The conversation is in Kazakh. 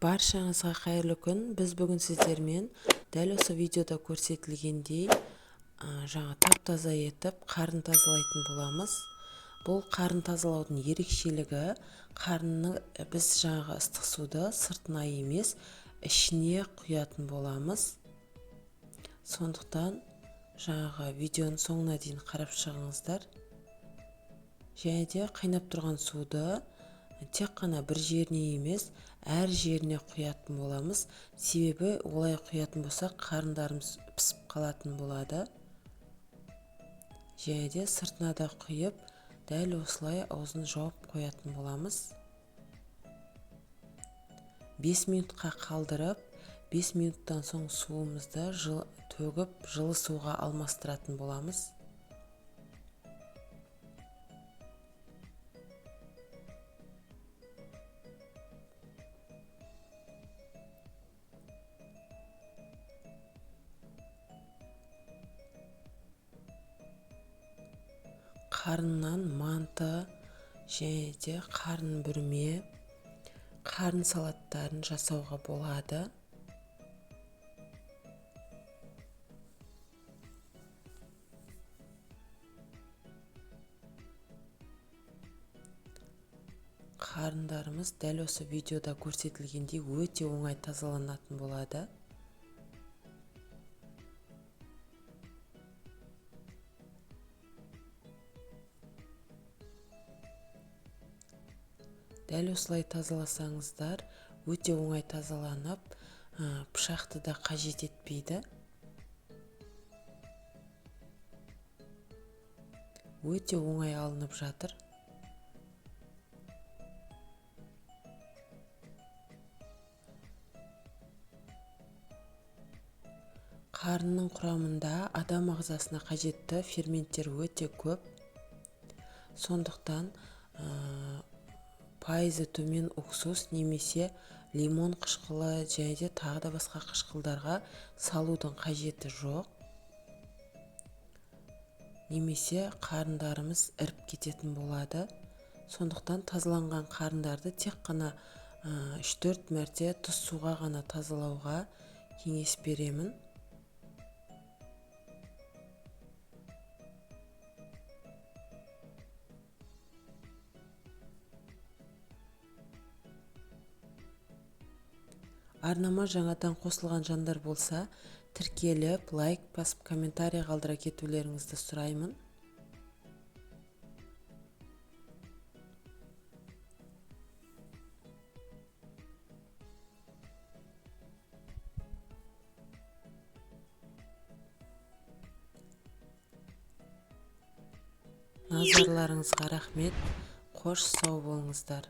Баршаңызға қайырлы күн. Біз бүгін сіздермен дәл осы видеода көрсетілгендей жаңа тап-таза етіп қарын тазалайтын боламыз. Бұл қарын тазалаудың ерекшелігі, қарынны біз жаңағы ыстық суды сыртына емес, ішіне құятын боламыз. Сондықтан жаңағы видеоның соңына дейін қарап шығыңыздар. Және де қайнап тұрған суды тек қана бір жеріне емес, әр жеріне құятын боламыз. Себебі олай құятын болсақ, қарындарымыз пісіп қалатын болады. Және де сыртына да құйып, дәл осылай аузын жауып қоятын боламыз. 5 минутқа қалдырып, 5 минуттан соң суымызды төгіп, жылы суға алмастыратын боламыз. Қарыннан манты және де қарын бүрме, қарын салаттарын жасауға болады. Қарындарымыз дәл осы видеода көрсетілгендей өте оңай тазаланатын болады. Дәл осылай тазаласаңыздар, өте оңай тазаланып, пышақты да қажет етпейді. Өте оңай алынып жатыр. Қарынның құрамында адам ағзасына қажетті ферменттер өте көп. Сондықтан пайызы төмен уксус немесе лимон қышқылы және де тағы да басқа қышқылдарға салудың қажеті жоқ. Немесе қарындарымыз іріп кететін болады. Сондықтан тазаланған қарындарды тек қана 3-4 мәрте тұз суға ғана тазалауға кеңес беремін. Арнама жаңадан қосылған жандар болса, тіркеліп, лайк басып, комментарий қалдыра кетулеріңізді сұраймын. Назарларыңызға рахмет. Қош сау болыңыздар.